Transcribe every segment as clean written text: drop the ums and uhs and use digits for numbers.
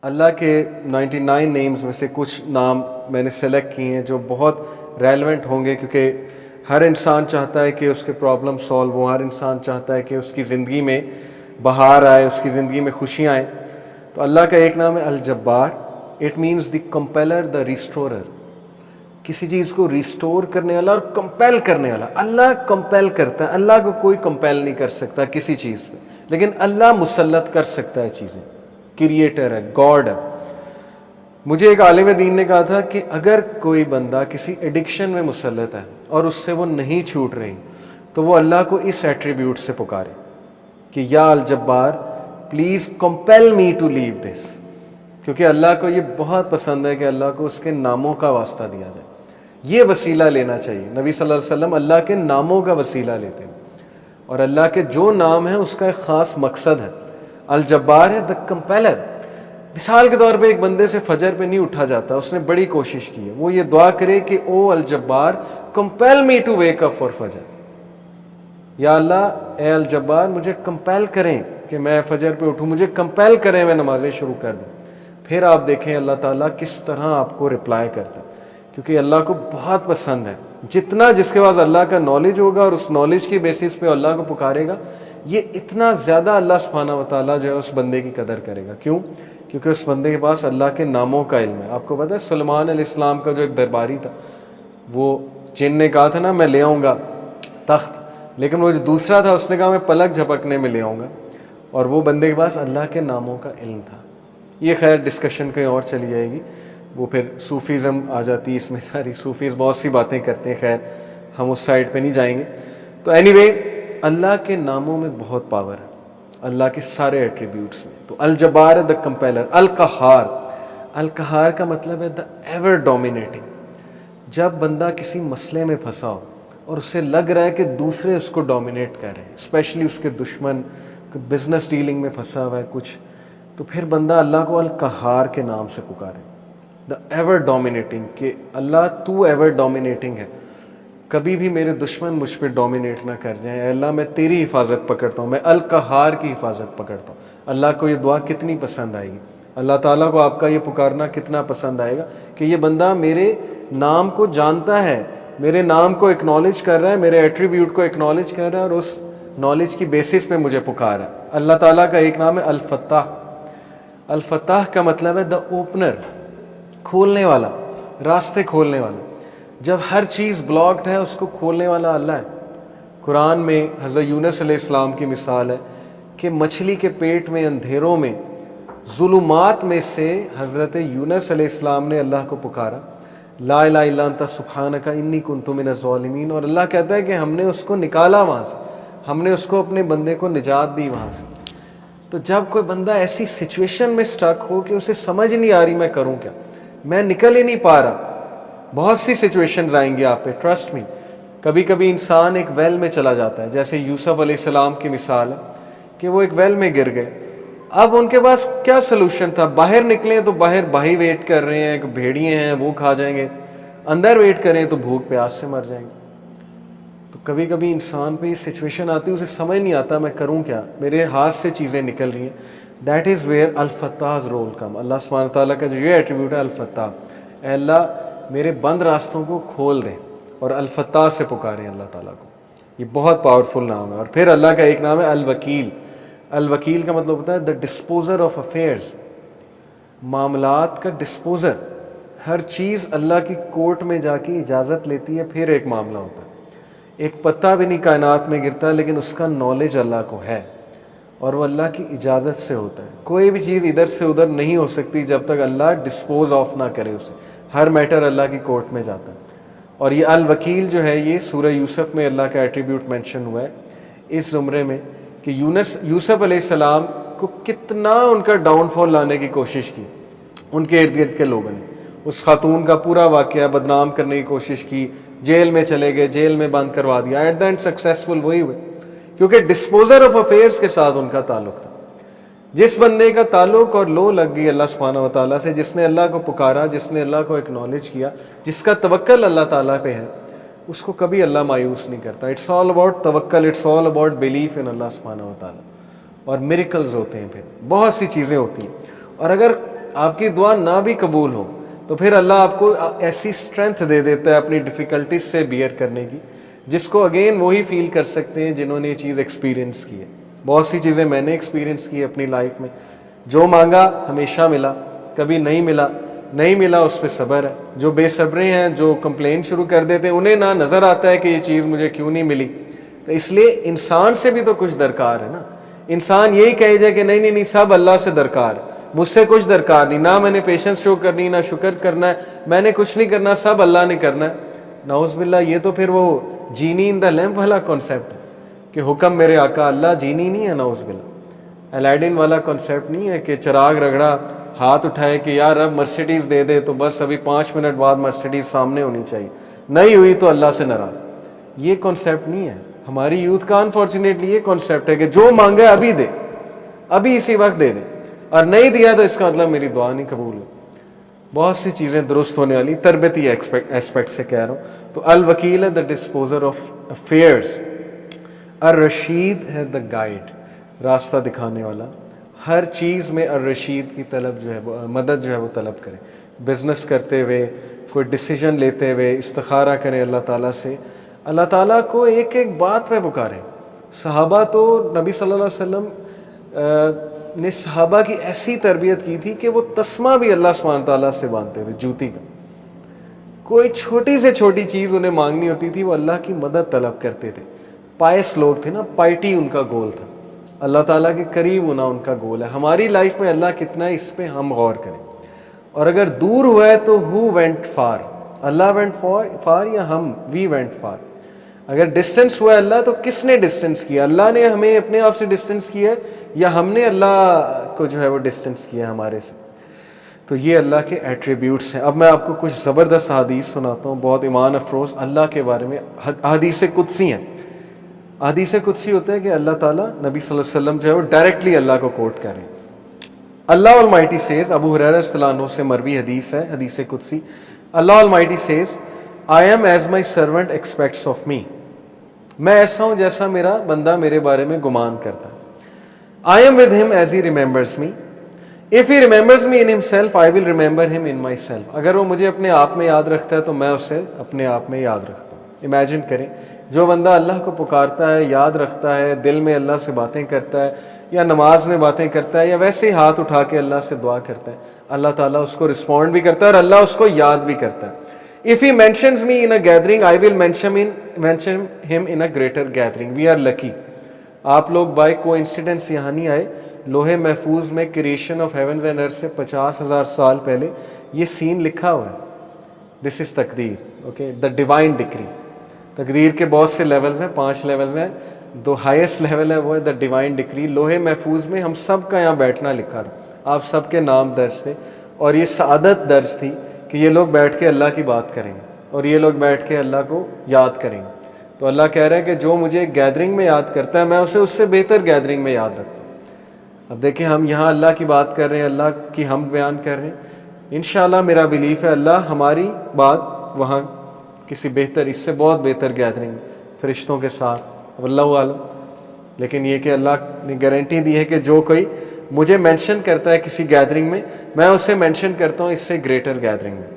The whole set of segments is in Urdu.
اللہ کے 99 نیمز میں سے کچھ نام میں نے سلیکٹ کیے ہیں جو بہت ریلیونٹ ہوں گے، کیونکہ ہر انسان چاہتا ہے کہ اس کے پرابلم سالو ہوں، ہر انسان چاہتا ہے کہ اس کی زندگی میں بہار آئے، اس کی زندگی میں خوشیاں آئیں۔ تو اللہ کا ایک نام ہے الجبار، اٹ مینز دی کمپیلر، دا ریسٹورر، کسی چیز کو ریسٹور کرنے والا اور کمپیل کرنے والا۔ اللہ کمپیل کرتا ہے، اللہ کو کوئی کمپیل نہیں کر سکتا کسی چیز پہ، لیکن اللہ مسلط کر سکتا ہے چیزیں، کریٹر ہے، گاڈ ہے۔ مجھے ایک عالم دین نے کہا تھا کہ اگر کوئی بندہ کسی ایڈکشن میں مسلط ہے اور اس سے وہ نہیں چھوٹ رہی، تو وہ اللہ کو اس ایٹریبیوٹ سے پکارے کہ یا الجبار پلیز کمپیل می ٹو لیو دس، کیونکہ اللہ کو یہ بہت پسند ہے کہ اللہ کو اس کے ناموں کا واسطہ دیا جائے۔ یہ وسیلہ لینا چاہیے۔ نبی صلی اللہ علیہ وسلم اللہ کے ناموں کا وسیلہ لیتے ہیں، اور اللہ کے جو نام ہیں اس کا ایک خاص مقصد ہے۔ الجبار ہے دا کمپیلر۔ مثال کے طور پہ ایک بندے سے فجر پہ نہیں اٹھا جاتا، اس نے بڑی کوشش کی ہے، وہ یہ دعا کرے کہ او الجبار compel me to wake up for فجر، یا اللہ اے الجبار مجھے کمپیل کریں کہ میں فجر پہ اٹھوں، مجھے کمپیل کریں میں نمازیں شروع کر دوں۔ پھر آپ دیکھیں اللہ تعالیٰ کس طرح آپ کو رپلائی کرتا ہے، کیونکہ اللہ کو بہت پسند ہے جتنا جس کے پاس اللہ کا نالج ہوگا اور اس نالج کی بیسس پہ اللہ کو پکارے گا، یہ اتنا زیادہ اللہ سبحانہ و تعالیٰ جو ہے اس بندے کی قدر کرے گا۔ کیوں؟ کیونکہ اس بندے کے پاس اللہ کے ناموں کا علم ہے۔ آپ کو پتہ ہے سلیمان علیہ السلام کا جو ایک درباری تھا، وہ جن نے کہا تھا نا میں لے آؤں گا تخت، لیکن وہ جو دوسرا تھا اس نے کہا میں پلک جھپکنے میں لے آؤں گا، اور وہ بندے کے پاس اللہ کے ناموں کا علم تھا۔ یہ خیر ڈسکشن کہیں اور چلی جائے گی، وہ پھر صوفیزم آ جاتی ہے اس میں، ساری صوفیز بہت سی باتیں کرتے ہیں، خیر ہم اس سائڈ پہ نہیں جائیں گے۔ تو اینی وے اللہ کے ناموں میں بہت پاور ہے، اللہ کے سارے ایٹریبیوٹس میں۔ تو الجبار دا کمپیلر، القہار، القہار کا مطلب ہے دا ایور ڈومینیٹنگ۔ جب بندہ کسی مسئلے میں پھنسا ہو اور اسے لگ رہا ہے کہ دوسرے اس کو ڈومینیٹ کر رہے ہیں، اسپیشلی اس کے دشمن، بزنس ڈیلنگ میں پھنسا ہوا ہے کچھ، تو پھر بندہ اللہ کو القہار کے نام سے پکارے، دا ایور ڈومینیٹنگ، کہ اللہ تو ایور ڈومینیٹنگ ہے، کبھی بھی میرے دشمن مجھ پہ ڈومینیٹ نہ کر جائیں، اے اللہ میں تیری حفاظت پکڑتا ہوں، میں القہار کی حفاظت پکڑتا ہوں۔ اللہ کو یہ دعا کتنی پسند آئے گی، اللہ تعالیٰ کو آپ کا یہ پکارنا کتنا پسند آئے گا کہ یہ بندہ میرے نام کو جانتا ہے، میرے نام کو اکنالج کر رہا ہے، میرے ایٹریبیوٹ کو اکنالج کر رہا ہے، اور اس نالج کی بیسس پہ مجھے پکار ہے۔ اللہ تعالیٰ کا ایک نام ہے الفتاح۔ الفتاح کا مطلب ہے دا اوپنر، کھولنے والا، راستے کھولنے والا۔ جب ہر چیز بلاکڈ ہے اس کو کھولنے والا اللہ ہے۔ قرآن میں حضرت یونس علیہ السلام کی مثال ہے کہ مچھلی کے پیٹ میں اندھیروں میں ظلمات میں سے حضرت یونس علیہ السلام نے اللہ کو پکارا، لا الہ الا انت سبحانک انی کنت من الظالمین، اور اللہ کہتا ہے کہ ہم نے اس کو نکالا وہاں سے، ہم نے اس کو اپنے بندے کو نجات دی وہاں سے۔ تو جب کوئی بندہ ایسی سچویشن میں سٹک ہو کہ اسے سمجھ نہیں آ رہی میں کروں کیا، میں نکل ہی نہیں پا رہا، بہت سی سچویشنز آئیں گی آپ پہ، ٹرسٹ می۔ کبھی کبھی انسان ایک ویل میں چلا جاتا ہے، جیسے یوسف علیہ السلام کی مثال ہے کہ وہ ایک ویل میں گر گئے۔ اب ان کے پاس کیا سلوشن تھا؟ باہر نکلیں تو باہر بھائی ویٹ کر رہے ہیں، بھیڑیے ہیں وہ کھا جائیں گے، اندر ویٹ کریں تو بھوک پیاس سے مر جائیں گے۔ تو کبھی کبھی انسان پہ یہ سچویشن آتی ہے، اسے سمجھ نہیں آتا میں کروں کیا، میرے ہاتھ سے چیزیں نکل رہی ہیں۔ دیٹ از ویئر الفتاح's رول کم۔ اللہ سبحانہ تعالیٰ کا جو یہ ایٹریبیوٹ ہے الفتاح، اے اللہ میرے بند راستوں کو کھول دیں، اور الفتاح سے پکاریں اللہ تعالیٰ کو۔ یہ بہت پاورفل نام ہے۔ اور پھر اللہ کا ایک نام ہے الوکیل۔ الوکیل کا مطلب ہوتا ہے دا ڈسپوزر آف افیئرز، معاملات کا ڈسپوزر۔ ہر چیز اللہ کی کورٹ میں جا کے اجازت لیتی ہے، پھر ایک معاملہ ہوتا ہے۔ ایک پتا بھی نہیں کائنات میں گرتا، لیکن اس کا نالج اللہ کو ہے، اور وہ اللہ کی اجازت سے ہوتا ہے۔ کوئی بھی چیز ادھر سے ادھر نہیں ہو سکتی جب تک اللہ ڈسپوز آف نہ کرے اسے، ہر میٹر اللہ کی کورٹ میں جاتا ہے۔ اور یہ الوکیل جو ہے یہ سورہ یوسف میں اللہ کا ایٹریبیوٹ مینشن ہوا ہے اس زمرے میں، کہ یوسف علیہ السلام کو کتنا ان کا ڈاؤن فال لانے کی کوشش کی ان کے ارد گرد کے لوگوں نے، اس خاتون کا پورا واقعہ بدنام کرنے کی کوشش کی، جیل میں چلے گئے، جیل میں بند کروا دیا، ایٹ دا اینڈ سکسیسفل وہی ہوئے، کیونکہ ڈسپوزر آف افیئرس کے ساتھ ان کا تعلق تھا۔ جس بندے کا تعلق اور لو لگ گئی اللہ سبحانہ و تعالیٰ سے، جس نے اللہ کو پکارا، جس نے اللہ کو اکنالج کیا، جس کا توکل اللہ تعالیٰ پہ ہے، اس کو کبھی اللہ مایوس نہیں کرتا۔ اٹس آل اباؤٹ توکل، it's all about belief in اللہ سبحانہ و تعالیٰ۔ اور میریکلز ہوتے ہیں، پھر بہت سی چیزیں ہوتی ہیں۔ اور اگر آپ کی دعا نہ بھی قبول ہو تو پھر اللہ آپ کو ایسی اسٹرینتھ دے دیتا ہے اپنی ڈیفیکلٹیز سے بیئر کرنے کی، جس کو اگین وہی فیل کر سکتے ہیں جنہوں نے یہ چیز ایکسپیرینس کی ہے۔ بہت سی چیزیں میں نے ایکسپیرینس کی اپنی لائف میں، جو مانگا ہمیشہ ملا، کبھی نہیں ملا، نہیں ملا اس پہ صبر ہے۔ جو بے صبرے ہیں، جو کمپلین شروع کر دیتے ہیں، انہیں نہ نظر آتا ہے کہ یہ چیز مجھے کیوں نہیں ملی، تو اس لیے انسان سے بھی تو کچھ درکار ہے نا۔ انسان یہی کہے جائے کہ نہیں نہیں نہیں سب اللہ سے درکار ہے، مجھ سے کچھ درکار نہیں، نہ میں نے پیشنس شو کرنی، نہ شکر کرنا ہے، میں نے کچھ نہیں کرنا، سب اللہ نے کرنا ہے، نعوذ باللہ، یہ تو پھر وہ جینی ان دا لیمپ والا کانسیپٹ ہے کہ حکم میرے آقا، اللہ جینی نہیں ہے، نعوذ باللہ، الیڈن والا کانسیپٹ نہیں ہے کہ چراغ رگڑا، ہاتھ اٹھائے کہ یار اب مرسیڈیز دے دے تو بس ابھی 5 منٹ بعد مرسیڈیز سامنے ہونی چاہیے، نہیں ہوئی تو اللہ سے ناراض۔ یہ کانسیپٹ نہیں ہے ہماری یوتھ کا، انفارچونیٹلی یہ کانسیپٹ ہے کہ جو مانگا ابھی دے، ابھی اسی وقت دے دے، اور نہیں دیا تو اس کا مطلب میری دعا نہیں قبول ہے۔ بہت سی چیزیں درست ہونے والی، تربیتی ایسپیکٹ سے کہہ رہا ہوں۔ تو الوکیل ہے دا ڈسپوزر آف افیئرس، الرشید ہے دا گائیڈ، راستہ دکھانے والا۔ ہر چیز میں الرشید کی طلب جو ہے وہ مدد جو ہے وہ طلب کریں، بزنس کرتے ہوئے، کوئی ڈیسیجن لیتے ہوئے استخارہ کریں اللہ تعالیٰ سے، اللہ تعالیٰ کو ایک ایک بات پہ پکاریں۔ صحابہ تو نبی صلی اللہ علیہ وسلم نے صحابہ کی ایسی تربیت کی تھی کہ وہ تسمہ بھی اللہ سبحانہ تعالیٰ سے باندھتے تھے، جوتی کا، کوئی چھوٹی سے چھوٹی چیز انہیں مانگنی ہوتی تھی وہ اللہ کی مدد طلب کرتے تھے۔ پائس لوگ تھے نا، پائٹی ان کا گول تھا، اللہ تعالیٰ کے قریب ہونا ان کا گول ہے۔ ہماری لائف میں اللہ کتنا ہے اس پہ ہم غور کریں، اور اگر دور ہوا ہے تو ہو وینٹ فار، اللہ وینٹ فار یا ہم وی وینٹ فار؟ اگر ڈسٹینس ہوا ہے اللہ تو کس نے ڈسٹینس کیا؟ اللہ نے ہمیں اپنے آپ سے ڈسٹینس کیا ہے یا ہم نے اللہ کو جو ہے وہ ڈسٹینس کیا ہے ہمارے سے؟ تو یہ اللہ کے ایٹریبیوٹس ہیں۔ اب میں آپ کو کچھ زبردست حدیث سناتا ہوں، بہت ایمان افروز اللہ کے بارے میں، حدیث قدسی ہیں۔ حدیث قدسی ہوتا ہے کہ اللہ تعالیٰ، نبی صلی اللہ علیہ وسلم جو ہے وہ ڈائریکٹلی اللہ کو کوٹ کریں۔ اللہ Almighty says، ابو ہریرہ رضی اللہ عنہ سے مروی حدیث ہے، حدیث قدسی، اللہ Almighty says I am as my servant expects of me، میں ایسا ہوں جیسا میرا بندہ میرے بارے میں گمان کرتا ہے۔ I am with him as he remembers me، if he remembers me in himself I will remember him in myself، اگر وہ مجھے اپنے آپ میں یاد رکھتا ہے تو میں اسے اپنے آپ میں یاد رکھتا ہوں۔ امیجن کریں، جو بندہ اللہ کو پکارتا ہے، یاد رکھتا ہے، دل میں اللہ سے باتیں کرتا ہے، یا نماز میں باتیں کرتا ہے، یا ویسے ہی ہاتھ اٹھا کے اللہ سے دعا کرتا ہے، اللہ تعالیٰ اس کو رسپونڈ بھی کرتا ہے اور اللہ اس کو یاد بھی کرتا ہے۔ If he mentions me in a gathering, I will mention him in a greater gathering۔ We are lucky۔ آپ لوگ بائی کو انسیڈنس یہاں نہیں آئے، لوہے محفوظ میں کریشن آف ہیونز اینڈ ارتھ سے 50,000 سال پہلے یہ سین لکھا ہوا ہے۔ دس از تقدیر، اوکے، دا ڈیوائن ڈکری۔ تقدیر کے بہت سے لیولز ہیں، 5 لیولز ہیں، دو ہائیسٹ لیول ہے وہ ہے دا ڈیوائن ڈکری۔ لوہے محفوظ میں ہم سب کا یہاں بیٹھنا لکھا تھا، آپ سب کے نام درج تھے، اور یہ سعادت درج تھی کہ یہ لوگ بیٹھ کے اللہ کی بات کریں گے اور یہ لوگ بیٹھ کے اللہ کو یاد کریں گے۔ تو اللہ کہہ رہا ہے کہ جو مجھے گیدرنگ میں یاد کرتا ہے میں اسے اس سے بہتر گیدرنگ میں یاد رکھتا ہوں۔ اب دیکھیں، ہم یہاں اللہ کی بات کر رہے ہیں، اللہ کی ہم بیان کر رہے ہیں، انشاءاللہ میرا بلیف ہے اللہ ہماری بات وہاں کسی بہتر، اس سے بہت بہتر گیدرنگ فرشتوں کے ساتھ، اب اللہ عالم، لیکن یہ کہ اللہ نے گارنٹی دی ہے کہ جو کوئی مجھے مینشن کرتا ہے کسی گیدرنگ میں، میں اسے مینشن کرتا ہوں اس سے گریٹر گیدرنگ میں۔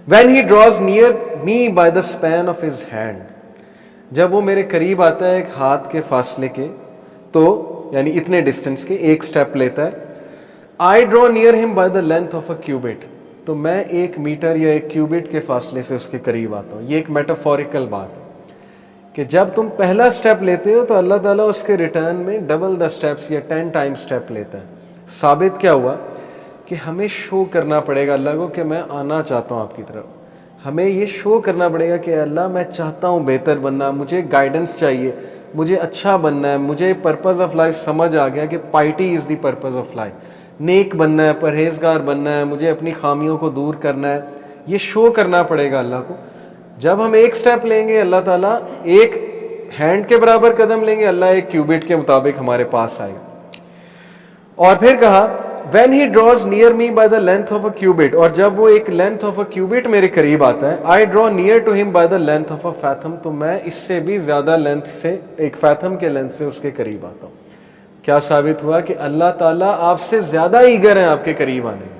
When he draws near me by the span of his hand، جب وہ میرے قریب آتا ہے ایک ہاتھ کے فاصلے کے، تو یعنی اتنے ڈسٹنس کے، ایک سٹیپ لیتا ہے، I draw near him by the length of a cubit، تو میں 1 میٹر یا 1 کیوبٹ کے فاصلے سے اس کے قریب آتا ہوں۔ یہ ایک میٹافوریکل بات ہے کہ جب تم پہلا سٹیپ لیتے ہو تو اللہ تعالیٰ اس کے ریٹرن میں ڈبل دا سٹیپس یا 10 ٹائم سٹیپ لیتا ہے۔ ثابت کیا ہوا کہ ہمیں شو کرنا پڑے گا اللہ کو کہ میں آنا چاہتا ہوں آپ کی طرف، ہمیں یہ شو کرنا پڑے گا کہ اللہ میں چاہتا ہوں بہتر بننا، مجھے گائیڈنس چاہیے، مجھے اچھا بننا ہے، مجھے پرپز آف لائف سمجھ آ گیا کہ piety is the purpose of life, نیک بننا ہے، پرہیزگار بننا ہے، مجھے اپنی خامیوں کو دور کرنا ہے، یہ شو کرنا پڑے گا اللہ کو۔ جب ہم ایک سٹیپ لیں گے اللہ تعالیٰ ایک ہینڈ کے برابر قدم لیں گے، اللہ 1 کیوبٹ کے مطابق ہمارے پاس آئے گا۔ اور پھر کہا when he draws near me by the length of a cubit، اور جب وہ ایک length of a cubit میرے قریب آتا ہے، I draw near to him by the length of a fathom، تو میں اس سے بھی زیادہ لینتھ سے، ایک فیتھم کے لینتھ سے اس کے قریب آتا ہوں۔ کیا ثابت ہوا کہ اللہ تعالیٰ آپ سے زیادہ ایگر ہیں آپ کے قریب آنے میں۔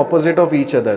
opposite of each other।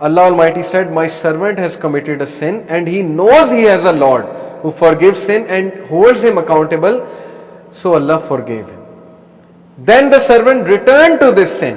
Allah Almighty said, my servant has committed a sin and he knows he has a Lord who forgives sin and holds him accountable, so Allah forgave him. Then the servant returned to this sin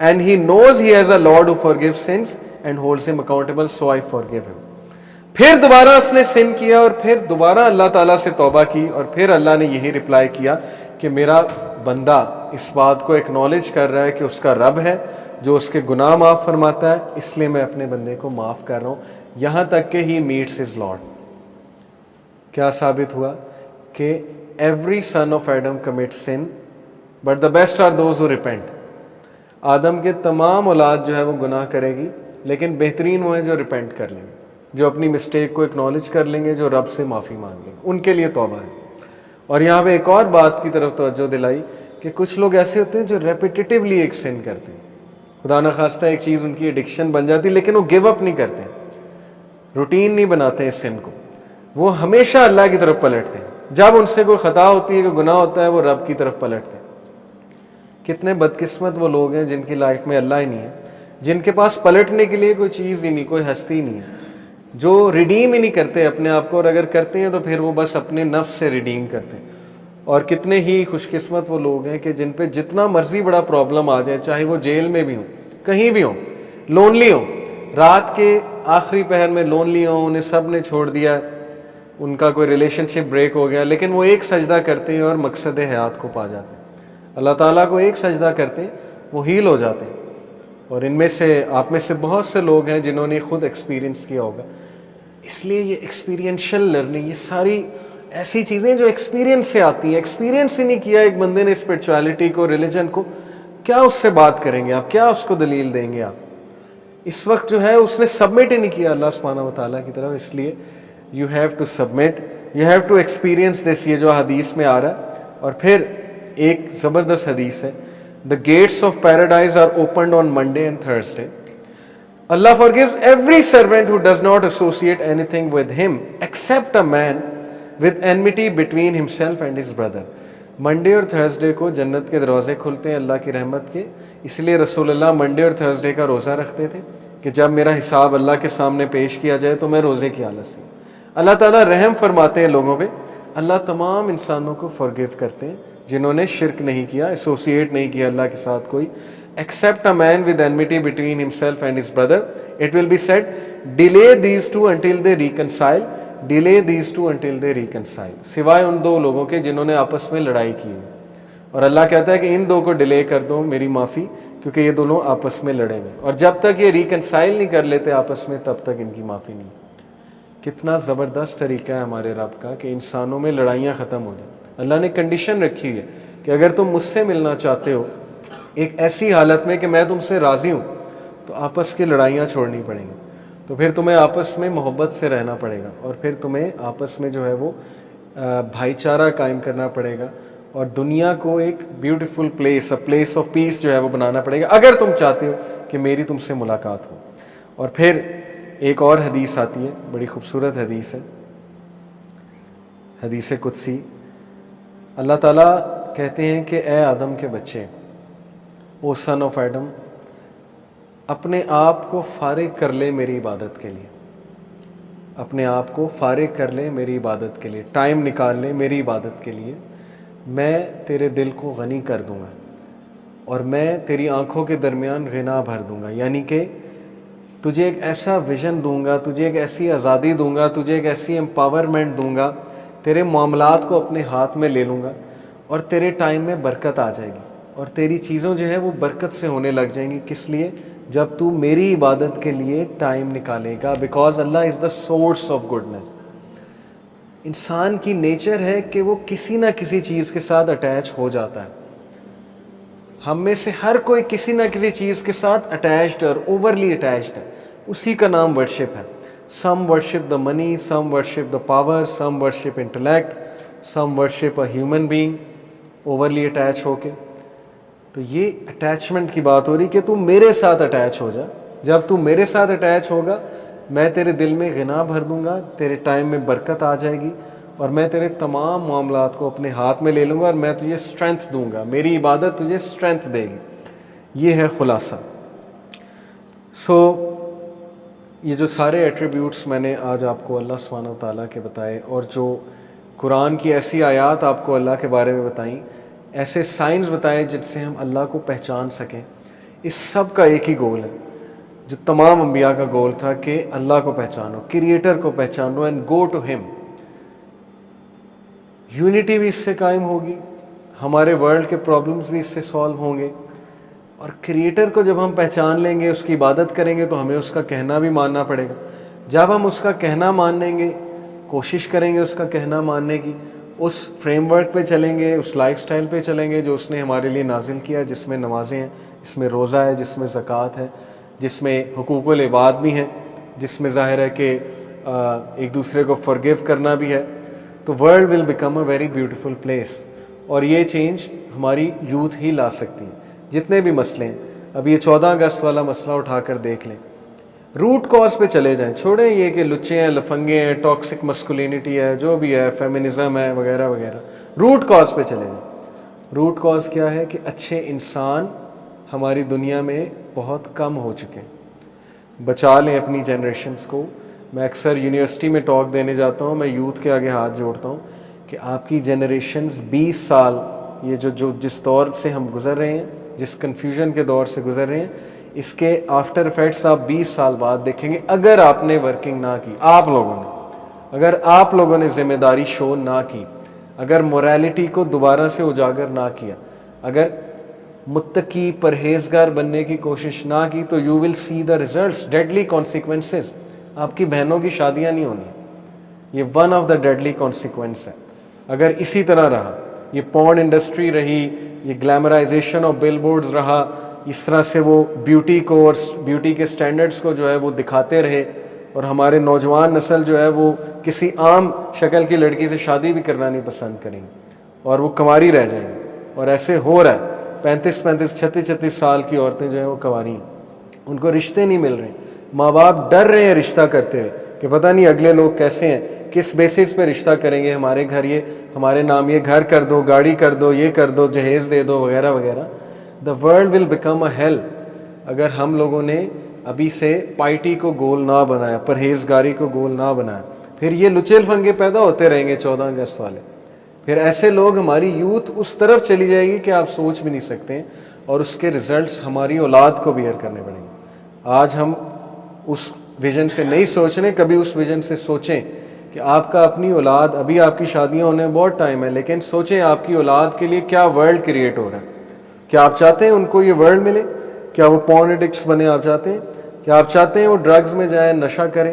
and he knows he has a Lord who forgives sins and holds him accountable, so I forgive him. پھر دوبارہ اس نے سن کیا اور پھر دوبارہ اللہ تعالیٰ سے توبہ کی اور پھر اللہ نے یہی رپلائی کیا کہ میرا بندہ اس بات کو ایکنالج کر رہا ہے کہ اس کا رب ہے جو اس کے گناہ معاف فرماتا ہے، اس لیے میں اپنے بندے کو معاف کر رہا ہوں، یہاں تک کہ ہی میٹس ہز لارڈ۔ کیا ثابت ہوا کہ every son of Adam commit sin but the best are those who repent. آدم کے تمام اولاد جو ہے وہ گناہ کرے گی، لیکن بہترین وہ ہیں جو ریپینٹ کر لیں گے، جو اپنی مسٹیک کو اکنالج کر لیں گے، جو رب سے معافی مانگ لیں گے، ان کے لیے توبہ ہے۔ اور یہاں پہ ایک اور بات کی طرف توجہ دلائی کہ کچھ لوگ ایسے ہوتے ہیں جو ریپیٹیٹیولی ایک سن کرتے ہیں، خدا نخواستہ ایک چیز ان کی ایڈکشن بن جاتی، لیکن وہ گیو اپ نہیں کرتے، روٹین نہیں بناتے اس سن کو، وہ ہمیشہ اللہ کی طرف پلٹتے ہیں۔ جب ان سے کوئی خطا ہوتی ہے، کوئی گناہ ہوتا ہے، وہ رب کی طرف پلٹتے ہیں۔ کتنے بدقسمت وہ لوگ ہیں جن کی لائف میں اللہ ہی نہیں ہے، جن کے پاس پلٹنے کے لیے کوئی چیز ہی نہیں، کوئی ہستی نہیں ہے، جو ریڈیم ہی نہیں کرتے اپنے آپ کو، اور اگر کرتے ہیں تو پھر وہ بس اپنے نفس سے ریڈیم کرتے ہیں۔ اور کتنے ہی خوش قسمت وہ لوگ ہیں کہ جن پہ جتنا مرضی بڑا پرابلم آ جائے، چاہے وہ جیل میں بھی ہوں، کہیں بھی ہوں، لونلی ہوں، رات کے آخری پہر میں لونلی ہوں، انہیں سب نے چھوڑ دیا، ان کا کوئی ریلیشن شپ بریک ہو گیا، لیکن وہ ایک سجدہ کرتے ہیں اور مقصد حیات کو پا جاتے ہیں۔ اللہ تعالیٰ کو ایک سجدہ کرتے ہیں، وہ ہیل ہو جاتے ہیں۔ اور ان میں سے آپ میں سے بہت سے لوگ ہیں جنہوں نے خود ایکسپیرینس کیا ہوگا۔ اس لیے یہ ایکسپیرینشل لرننگ، یہ ساری ایسی چیزیں جو ایکسپیرینس سے آتی ہیں۔ ایکسپیرینس ہی نہیں کیا ایک بندے نے اسپرچویلٹی کو، ریلیجن کو، کیا اس سے بات کریں گے آپ؟ کیا اس کو دلیل دیں گے آپ؟ اس وقت جو ہے اس نے سبمٹ ہی نہیں کیا اللہ سبحانہ و تعالیٰ کی طرف، اس لیے you have to submit, you have to experience this, یہ جو حدیث میں آ رہا ہے۔ اور پھر ایک زبردست حدیث ہے، the gates of paradise are opened on Monday and Thursday. Allah forgives every servant who does not associate anything with him except a man with enmity between himself and his brother. Monday اور تھرسڈے کو جنت کے دروازے کھلتے ہیں اللہ کی رحمت کے، اس لیے رسول اللہ منڈے اور تھرسڈے کا روزہ رکھتے تھے کہ جب میرا حساب اللہ کے سامنے پیش کیا جائے تو میں روزے کی حالت سے۔ اللہ تعالیٰ رحم فرماتے ہیں لوگوں پہ، اللہ تمام انسانوں کو forgive کرتے ہیں جنہوں نے شرک نہیں کیا، ایسوسیٹ نہیں کیا اللہ کے ساتھ کوئی۔ except a man with enmity between himself and his brother, it will be said, delay these two until they reconcile, delay these two until they reconcile. سوائے ان دو لوگوں کے جنہوں نے آپس میں لڑائی کی ہے، اور اللہ کہتا ہے کہ ان دو کو ڈیلے کر دو میری معافی، کیونکہ یہ دونوں آپس میں لڑے ہوئے، اور جب تک یہ ریکنسائل نہیں کر لیتے آپس میں تب تک ان کی معافی نہیں۔ کتنا زبردست طریقہ ہے ہمارے رب کا کہ انسانوں میں لڑائیاں ختم ہو جائیں۔ اللہ نے کنڈیشن رکھی ہوئی ہے کہ اگر تم مجھ سے ملنا چاہتے ہو ایک ایسی حالت میں کہ میں تم سے راضی ہوں، تو آپس کی لڑائیاں چھوڑنی پڑیں گی، تو پھر تمہیں آپس میں محبت سے رہنا پڑے گا، اور پھر تمہیں آپس میں جو ہے وہ بھائی چارہ قائم کرنا پڑے گا، اور دنیا کو ایک beautiful place, place of peace جو ہے وہ بنانا پڑے گا، اگر تم چاہتے ہو کہ میری تم سے ملاقات ہو۔ اور پھر ایک اور حدیث آتی ہے، بڑی خوبصورت حدیث ہے، حدیث قدسی۔ اللہ تعالیٰ کہتے ہیں کہ اے آدم کے بچے، او سن آف ایڈم، اپنے آپ کو فارغ کر لے میری عبادت کے لیے، اپنے آپ کو فارغ کر لے میری عبادت کے لیے، ٹائم نکال لے میری عبادت کے لیے، میں تیرے دل کو غنی کر دوں گا، اور میں تیری آنکھوں کے درمیان غنا بھر دوں گا، یعنی کہ تجھے ایک ایسا ویژن دوں گا، تجھے ایک ایسی آزادی دوں گا، تجھے ایک ایسی امپاورمنٹ دوں گا، تیرے معاملات کو اپنے ہاتھ میں لے لوں گا، اور تیرے ٹائم میں برکت آ جائے گی، اور تیری چیزوں جو ہے وہ برکت سے ہونے لگ جائیں گی۔ کس لیے؟ جب تو میری عبادت کے لیے ٹائم نکالے گا، بیکاز اللہ is the source of goodness. انسان کی نیچر ہے کہ وہ کسی نہ کسی چیز کے ساتھ اٹیچ ہو جاتا ہے، ہم میں سے ہر کوئی کسی نہ کسی چیز کے ساتھ اٹیچڈ اور اوورلی اٹیچڈ ہے، اسی کا نام ورشپ ہے۔ Some worship the money, some worship the power, some worship intellect, some worship a human being, overly attach ہو کے۔ تو یہ اٹیچمنٹ کی بات ہو رہی کہ تم میرے ساتھ اٹیچ ہو جا، جب تم میرے ساتھ اٹیچ ہوگا میں تیرے دل میں غنا بھر دوں گا، تیرے ٹائم میں برکت آ جائے گی، اور میں تیرے تمام معاملات کو اپنے ہاتھ میں لے لوں گا، اور میں تجھے اسٹرینتھ دوں گا، میری عبادت تجھے اسٹرینتھ دے گی۔ یہ ہے خلاصہ۔ یہ جو سارے ایٹریبیوٹس میں نے آج آپ کو اللہ سبحانہ و تعالیٰ کے بتائے، اور جو قرآن کی ایسی آیات آپ کو اللہ کے بارے میں بتائیں، ایسے سائنس بتائے جن سے ہم اللہ کو پہچان سکیں، اس سب کا ایک ہی گول ہے جو تمام انبیاء کا گول تھا کہ اللہ کو پہچانو، کریٹر کو پہچانو اینڈ گو ٹو ہم. یونٹی بھی اس سے قائم ہوگی، ہمارے ورلڈ کے پرابلمس بھی اس سے سالو ہوں گے. اور کریٹر کو جب ہم پہچان لیں گے، اس کی عبادت کریں گے، تو ہمیں اس کا کہنا بھی ماننا پڑے گا. جب ہم اس کا کہنا مان لیں گے، کوشش کریں گے اس کا کہنا ماننے کی، اس فریم ورک پہ چلیں گے، اس لائف سٹائل پہ چلیں گے جو اس نے ہمارے لیے نازل کیا، جس میں نمازیں ہیں، جس میں روزہ ہے، جس میں زکوٰۃ ہے، جس میں حقوق العباد بھی ہیں، جس میں ظاہر ہے کہ ایک دوسرے کو فرگیو کرنا بھی ہے، تو world will become a very beautiful place. اور یہ چینج ہماری یوتھ ہی لا سکتی ہے. جتنے بھی مسئلے ہیں، اب یہ 14 اگست والا مسئلہ اٹھا کر دیکھ لیں، روٹ کاز پہ چلے جائیں، چھوڑیں یہ کہ لچے ہیں، لفنگے ہیں، ٹاکسک مسکولینٹی ہے، جو بھی ہے، فیمنزم ہے وغیرہ وغیرہ. روٹ کاز پہ چلے جائیں. روٹ کاز کیا ہے کہ اچھے انسان ہماری دنیا میں بہت کم ہو چکے ہیں. بچا لیں اپنی جنریشنز کو. میں اکثر یونیورسٹی میں ٹاک دینے جاتا ہوں، میں یوتھ کے آگے ہاتھ جوڑتا ہوں کہ آپ کی جنریشنز 20 سال یہ جو جس دور سے ہم گزر رہے ہیں، جس کنفیوژن کے دور سے گزر رہے ہیں، اس کے آفٹر افیکٹس آپ 20 سال بعد دیکھیں گے. اگر آپ نے ورکنگ نہ کی، اگر آپ لوگوں نے ذمہ داری شو نہ کی، اگر موریلٹی کو دوبارہ سے اجاگر نہ کیا، اگر متقی پرہیزگار بننے کی کوشش نہ کی، تو you will see the results, deadly consequences. آپ کی بہنوں کی شادیاں نہیں ہونی. یہ one of the deadly consequence ہے. اگر اسی طرح رہا، یہ پورن انڈسٹری رہی، یہ گلیمرائزیشن آف بل بورڈز رہا، اس طرح سے وہ بیوٹی کو اور بیوٹی کے سٹینڈرڈز کو جو ہے وہ دکھاتے رہے، اور ہمارے نوجوان نسل جو ہے وہ کسی عام شکل کی لڑکی سے شادی بھی کرنا نہیں پسند کریں گے، اور وہ کنواری رہ جائیں گے. اور ایسے ہو رہا ہے، 35 سال کی عورتیں جو ہیں وہ کنواری ہیں، ان کو رشتے نہیں مل رہے. ماں باپ ڈر رہے ہیں رشتہ کرتے ہوئے کہ پتہ نہیں اگلے لوگ کیسے ہیں، کس بیسس پہ رشتہ کریں گے، ہمارے گھر یہ، ہمارے نام یہ گھر کر دو، گاڑی کر دو، یہ کر دو، جہیز دے دو وغیرہ وغیرہ. The world will become a heel اگر ہم لوگوں نے ابھی سے پائٹی کو گول نہ بنایا، پرہیزگاری کو گول نہ بنایا. پھر یہ لچے لفنگے پیدا ہوتے رہیں گے 14 اگست والے. پھر ایسے لوگ، ہماری یوتھ اس طرف چلی جائے گی کہ آپ سوچ بھی نہیں سکتے، اور اس کے ریزلٹس ہماری اولاد کو بیئر کرنے پڑیں گے. آج ہم اس ویژن سے نہیں سوچ رہے، کبھی اس ویژن سے سوچیں کہ آپ کا اپنی اولاد، ابھی آپ کی شادیاں ہونے میں بہت ٹائم ہے، لیکن سوچیں آپ کی اولاد کے لیے کیا ورلڈ کریٹ ہو رہا ہے. کیا آپ چاہتے ہیں ان کو یہ ورلڈ ملے؟ کیا وہ پورن ایڈکٹس بنے آپ چاہتے ہیں؟ کیا آپ چاہتے ہیں وہ ڈرگز میں جائیں، نشہ کریں؟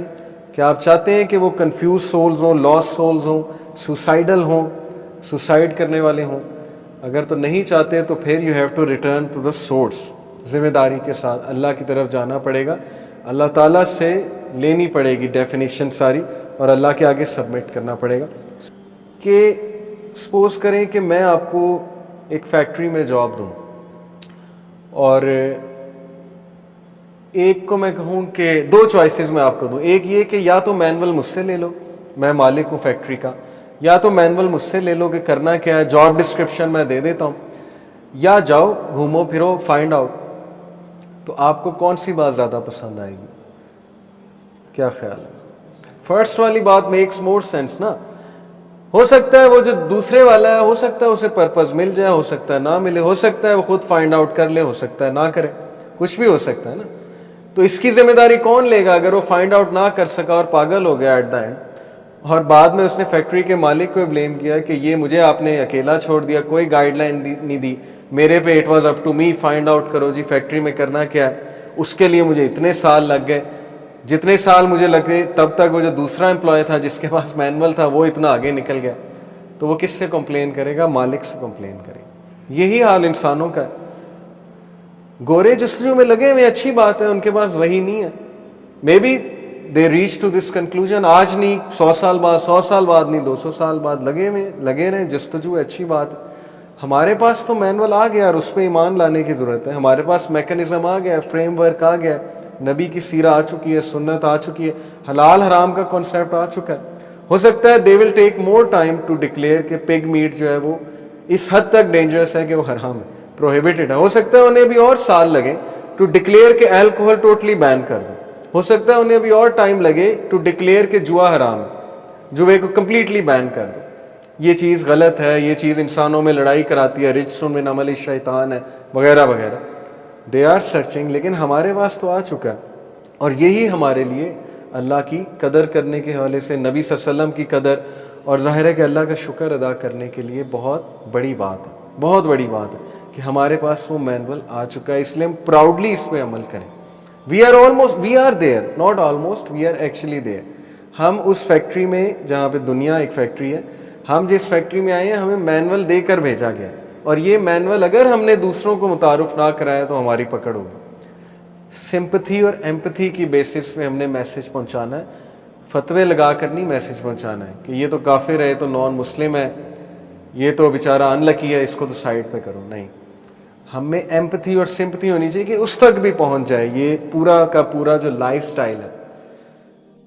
کیا آپ چاہتے ہیں کہ وہ کنفیوز سولز ہوں، لاس سولز ہوں، سوسائڈل ہوں، سوسائڈ کرنے والے ہوں؟ اگر تو نہیں چاہتے تو پھر you have to return to the source. ذمہ داری کے ساتھ اللہ کی طرف جانا پڑے گا، اللہ تعالیٰ سے لینی پڑے گی ڈیفینیشن ساری، اور اللہ کے آگے سبمٹ کرنا پڑے گا. کہ سپوز کریں کہ میں آپ کو ایک فیکٹری میں جاب دوں، اور ایک کو میں کہوں کہ 2 چوائسز میں آپ کو دوں. ایک یہ کہ یا تو مینول مجھ سے لے لو، میں مالک ہوں فیکٹری کا، یا تو مینول مجھ سے لے لو کہ کرنا کیا ہے، جاب ڈسکرپشن میں دے دیتا ہوں، یا جاؤ گھومو پھرو فائنڈ آؤٹ. تو آپ کو کون سی بات زیادہ پسند آئے گی؟ کیا خیال ہے؟ فرسٹ والی بات میکس مور سینس نا. ہو سکتا ہے وہ جو دوسرے والا ہے، ہو سکتا ہے اسے پرپز مل جائے، ہو سکتا ہے نہ ملے، ہو سکتا ہے وہ خود فائنڈ آؤٹ کر لے، ہو سکتا ہے نہ کرے، کچھ بھی ہو سکتا ہے نا. تو اس کی ذمہ داری کون لے گا اگر وہ فائنڈ آؤٹ نہ کر سکا اور پاگل ہو گیا ایٹ دا اینڈ، اور بعد میں اس نے فیکٹری کے مالک کو بلیم کیا کہ یہ مجھے آپ نے اکیلا چھوڑ دیا، کوئی گائیڈ لائن نہیں دی میرے پہ، it was up to me, find out کرو جی فیکٹری میں کرنا کیا ہے. اس کے لیے مجھے اتنے سال لگ گئے، جتنے سال مجھے لگے تب تک وہ جو دوسرا امپلائی تھا جس کے پاس مینول تھا وہ اتنا آگے نکل گیا. تو وہ کس سے کمپلین کرے گا؟ مالک سے کمپلین کرے گا. یہی حال انسانوں کا ہے. گورے جستجو میں لگے ہوئے، اچھی بات ہے، ان کے پاس وہی نہیں ہے. May be they reach to this conclusion, آج نہیں، 100 سال بعد، 100 سال بعد نہیں، 200 سال بعد لگے رہے جستجو، اچھی بات ہے. ہمارے پاس تو مینول آ گیا اور اس پہ ایمان لانے کی ضرورت ہے. ہمارے پاس میکنزم آ گیا، فریم ورک آ گیا، نبی کی سیرہ آ چکی ہے، سنت آ چکی ہے، حلال حرام کا کانسیپٹ آ چکا ہے. ہو سکتا ہے دے ول ٹیک مور ٹائم ٹو ڈکلیئر کہ پگ میٹ جو ہے وہ اس حد تک ڈینجرس ہے کہ وہ حرام ہے، پروہیبٹڈ ہے. ہو سکتا ہے انہیں بھی اور سال لگے ٹو ڈکلیئر کہ الکوہل ٹوٹلی بین کر دو. ہو سکتا ہے انہیں بھی اور ٹائم لگے ٹو ڈکلیئر کہ جوا حرام ہے، جوے کو کمپلیٹلی بین کر دو. یہ چیز غلط ہے، یہ چیز انسانوں میں لڑائی کراتی ہے، رجس من عمل الشیطان ہے وغیرہ وغیرہ. They are searching. لیکن ہمارے پاس تو آ چکا ہے. اور یہی ہمارے لیے اللہ کی قدر کرنے کے حوالے سے، نبی صلی اللہ علیہ وسلم کی قدر، اور ظاہر ہے کہ اللہ کا شکر ادا کرنے کے لیے بہت بڑی بات ہے، بہت بڑی بات ہے کہ ہمارے پاس وہ مینول آ چکا ہے، اس لیے ہم پراؤڈلی اس پہ عمل کریں۔ We are there, not almost, we are actually there. ہم اس فیکٹری میں، جہاں پہ دنیا ایک فیکٹری ہے، ہم جس فیکٹری میں آئے ہیں ہمیں مینول دے کر بھیجا گیا، اور یہ مینول اگر ہم نے دوسروں کو متعارف نہ کرایا تو ہماری پکڑ ہوگی۔ سمپتھی اور ایمپتھی کی بیسس پہ ہم نے میسج پہنچانا ہے، فتوے لگا کر نہیں میسج پہنچانا ہے کہ یہ تو کافر ہے، یہ تو نان مسلم ہے، یہ تو بیچارہ ان لکی ہے، اس کو تو سائڈ پہ کرو۔ نہیں، ہم میں ایمپتھی اور سمپتھی ہونی چاہیے کہ اس تک بھی پہنچ جائے۔ یہ پورا کا پورا جو لائف سٹائل ہے